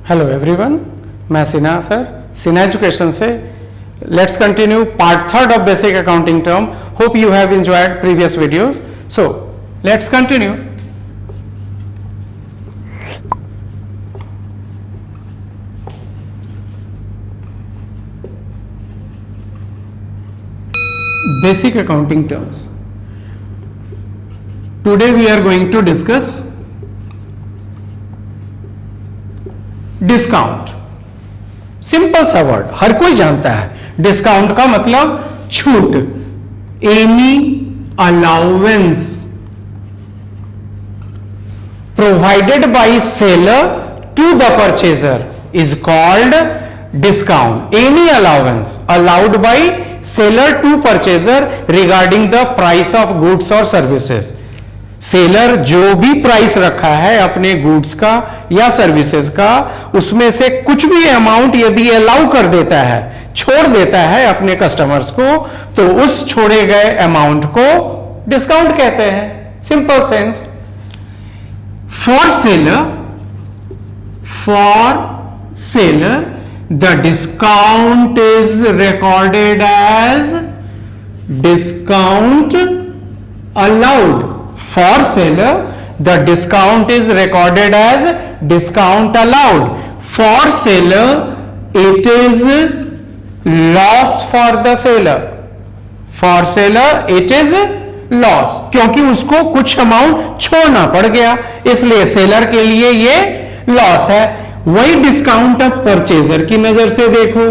Hello everyone, मैं Sinha sir, Sinha education से। Let's continue part third of basic accounting term. Hope you have enjoyed previous videos. So let's continue. Basic accounting terms. Today we are going to discuss discount. Simple सा word, हर कोई जानता है। Discount का मतलब छूट, any allowance provided by seller to the purchaser is called discount. Any allowance allowed by seller to purchaser regarding the price of goods और services. Seller जो भी प्राइस रखा है अपने गुड्स का या सर्विसेज का, उसमें से कुछ भी अमाउंट यदि अलाउ कर देता है, छोड़ देता है अपने कस्टमर्स को, तो उस छोड़े गए अमाउंट को डिस्काउंट कहते हैं। Simple sense. For seller the discount is recorded as discount allowed. For seller, the discount is recorded as discount allowed. For seller, it is loss for the seller. For seller, it is loss, क्योंकि उसको कुछ amount छोड़ना पड़ गया, इसलिए seller के लिए ये लॉस है। वही डिस्काउंट अब परचेजर की नजर से देखो।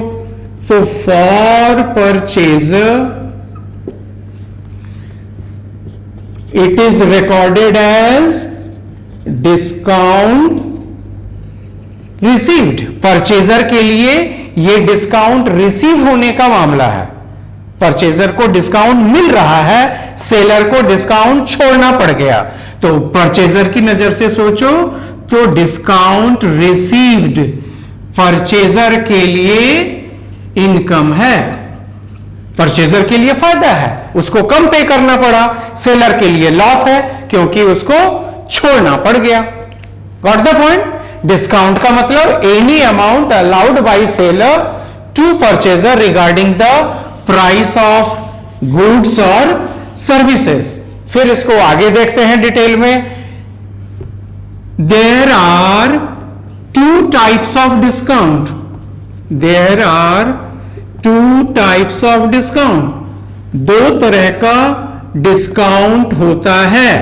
So for purchaser it is recorded as discount received। Purchaser के लिए यह डिस्काउंट रिसीव होने का मामला है। परचेजर को डिस्काउंट मिल रहा है, सेलर को डिस्काउंट छोड़ना पड़ गया। तो परचेजर की नजर से सोचो तो डिस्काउंट रिसीव्ड परचेजर के लिए इनकम है, परचेजर के लिए फायदा है, उसको कम पे करना पड़ा। सेलर के लिए लॉस है क्योंकि उसको छोड़ना पड़ गया। Got the point? डिस्काउंट का मतलब any amount allowed by seller to purchaser regarding the price of goods और सर्विसेज। फिर इसको आगे देखते हैं डिटेल में। There are two types of discount. There are two types of discount. दो तरह का डिस्काउंट होता है,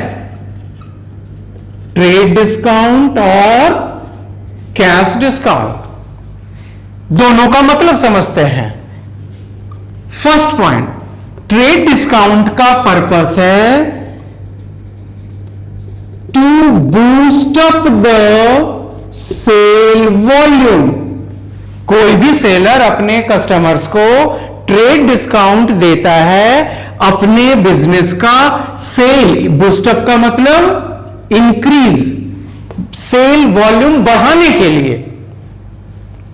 ट्रेड डिस्काउंट और कैश डिस्काउंट। दोनों का मतलब समझते हैं। फर्स्ट पॉइंट, ट्रेड डिस्काउंट का पर्पस है to boost up the sale volume. कोई भी सेलर अपने कस्टमर्स को ट्रेड डिस्काउंट देता है अपने बिजनेस का सेल, बूस्टअप का मतलब इंक्रीज, सेल वॉल्यूम बढ़ाने के लिए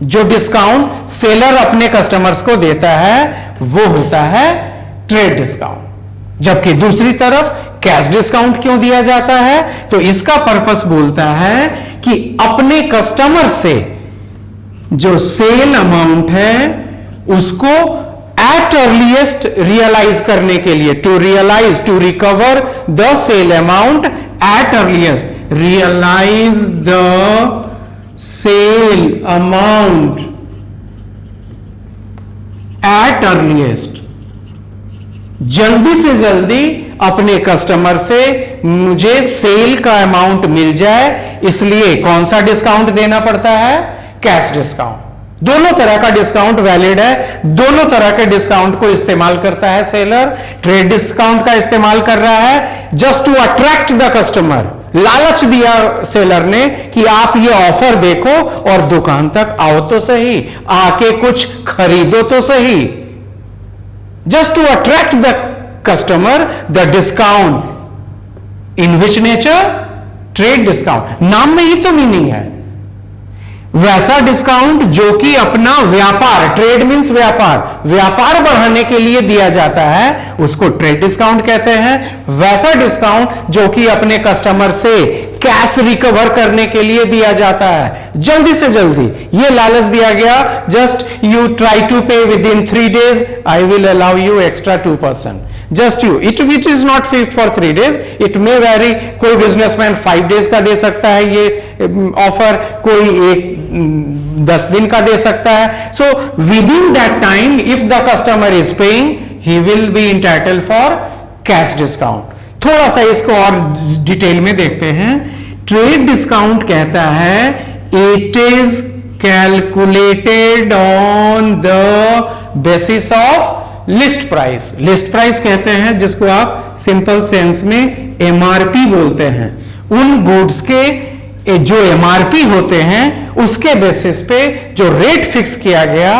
जो डिस्काउंट सेलर अपने कस्टमर्स को देता है वो होता है ट्रेड डिस्काउंट। जबकि दूसरी तरफ कैश डिस्काउंट क्यों दिया जाता है? तो इसका पर्पस बोलता है कि अपने कस्टमर से जो सेल अमाउंट है उसको एट अर्लीस्ट रियलाइज करने के लिए, to recover the sale amount at earliest, realise the sale amount at earliest. जल्दी से जल्दी अपने कस्टमर से मुझे सेल का अमाउंट मिल जाए, इसलिए कौन सा डिस्काउंट देना पड़ता है? Cash discount. दोनों तरह का डिस्काउंट वैलिड है, दोनों तरह के डिस्काउंट को इस्तेमाल करता है सेलर। ट्रेड डिस्काउंट का इस्तेमाल कर रहा है just to attract the customer. लालच दिया सेलर ने कि आप ये ऑफर देखो और दुकान तक आओ तो सही, आके कुछ खरीदो तो सही। Just to attract the customer, the discount in which nature? Trade discount. नाम में ही तो मीनिंग है। वैसा डिस्काउंट जो कि अपना व्यापार, ट्रेड मींस व्यापार बढ़ाने के लिए दिया जाता है, उसको ट्रेड डिस्काउंट कहते हैं। वैसा डिस्काउंट जो कि अपने कस्टमर से कैश रिकवर करने के लिए दिया जाता है, जल्दी से जल्दी ये लालच दिया गया, जस्ट यू ट्राई टू पे with in 3 days, I will allow you extra 2%, just you, it which is not fixed for 3 days, it may very, कोई बिजनेसमैन 5 days का दे सकता है ये ऑफर, कोई 10 दिन का दे सकता है, so with in that time if the customer is paying he will be entitled for cash discount. थोड़ा सा इसको और डिटेल में देखते हैं। ट्रेड डिस्काउंट कहता है it is calculated on the basis of list price. List price कहते हैं जिसको आप सिंपल सेंस में एमआरपी बोलते हैं। उन गुड्स के जो एमआरपी होते हैं उसके बेसिस पे जो रेट फिक्स किया गया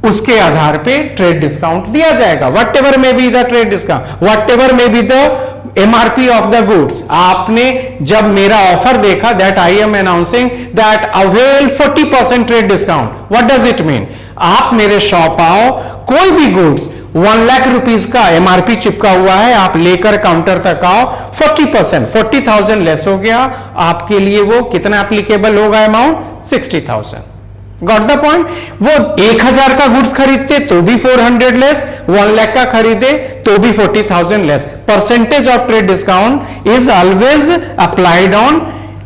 उसके आधार पे ट्रेड डिस्काउंट दिया जाएगा। What ever may be the trade discount, what ever may be the MRP of the goods. आपने जब मेरा ऑफर देखा that I am announcing that avail 40% trade discount, what does it mean? आप मेरे shop आओ, कोई भी गुड्स 1 लाख रुपीस का एमआरपी चिपका हुआ है, आप लेकर काउंटर तक आओ, 40%, 40,000 लेस हो गया, आपके लिए वो कितना एप्लीकेबल होगा अमाउंट? 60,000। Got the point? वो 1,000 का गुड्स खरीदते तो भी 400 लेस, 1 लाख का खरीदे तो भी 40,000 less. Percentage of trade discount is always applied on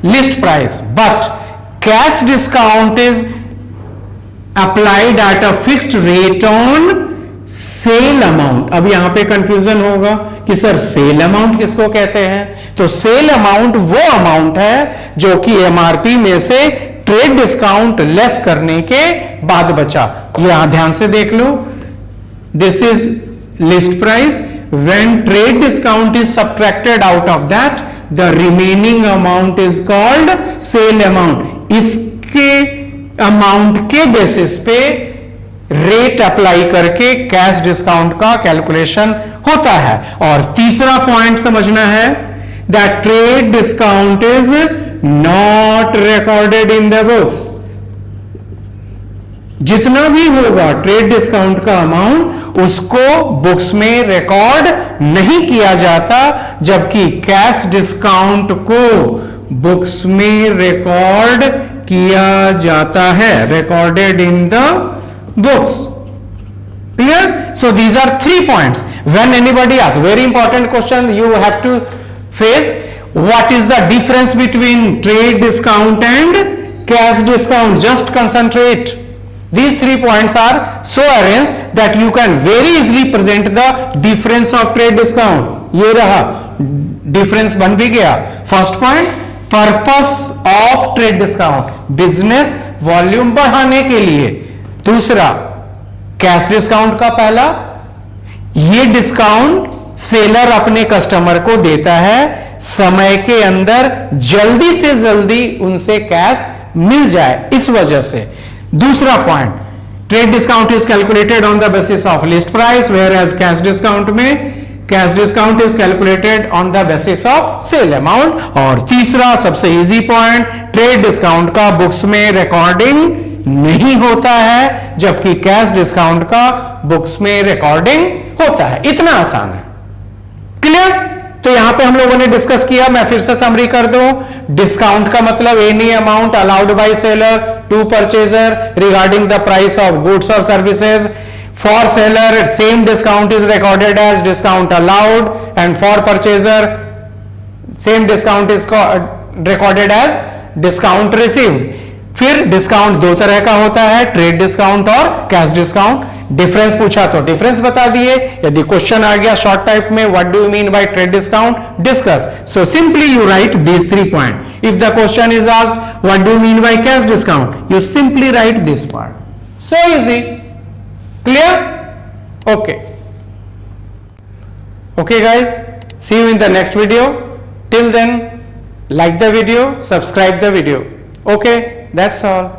list price, but cash discount is applied at a fixed rate on sale amount. अब यहां पे कंफ्यूजन होगा कि सर सेल अमाउंट किसको कहते हैं? तो सेल अमाउंट वो अमाउंट है जो कि एमआरपी में से ट्रेड डिस्काउंट लेस करने के बाद बचा। यहां ध्यान से देख लो, this is list price, when trade discount is subtracted out of that the remaining amount is called sale amount. इसके अमाउंट के बेसिस पे रेट अप्लाई करके कैश डिस्काउंट का कैलकुलेशन होता है। और तीसरा पॉइंट समझना है that trade discount is not recorded in the books. जितना भी होगा ट्रेड डिस्काउंट का अमाउंट उसको बुक्स में रिकॉर्ड नहीं किया जाता, जबकि कैश डिस्काउंट को बुक्स में रिकॉर्ड किया जाता है, recorded in the books. Clear? So these are 3 points. When anybody asks, very important question you have to face, what is the difference between trade discount and cash discount? Just concentrate. These 3 points are so arranged that you can very easily present the difference of trade discount. ये रहा, difference बन भी गया। First point, purpose of trade discount, business volume बढ़ाने के लिए। दूसरा, cash discount का पहला, ये डिस्काउंट सेलर अपने कस्टमर को देता है समय के अंदर जल्दी से जल्दी उनसे कैश मिल जाए, इस वजह से। दूसरा point, trade discount is calculated on the basis of list price, whereas cash discount में cash discount is calculated on the basis of sale amount. और तीसरा सबसे इजी पॉइंट, ट्रेड डिस्काउंट का बुक्स में रिकॉर्डिंग नहीं होता है, जबकि कैश डिस्काउंट का बुक्स में रिकॉर्डिंग होता है। इतना आसान है। क्लियर? तो यहां पे हम लोगों ने डिस्कस किया, मैं फिर से समरी कर दूं। डिस्काउंट का मतलब any amount allowed by seller to purchaser regarding the price of goods और services. For seller same discount is recorded as discount allowed, and for purchaser same discount is recorded as discount received. फिर discount 2 तरह का होता है, trade discount और cash discount. Difference पूछा तो difference बता दिए। यदि क्वेश्चन आ गया शॉर्ट टाइप में, what do you mean by trade discount, discuss. So simply you right these 3 point. If the question is asked what do you mean by cash discount, you simply write this part. So easy. Clear? Okay okay guys, see you in the next video. Till then, like the video, subscribe the video. Okay, that's all.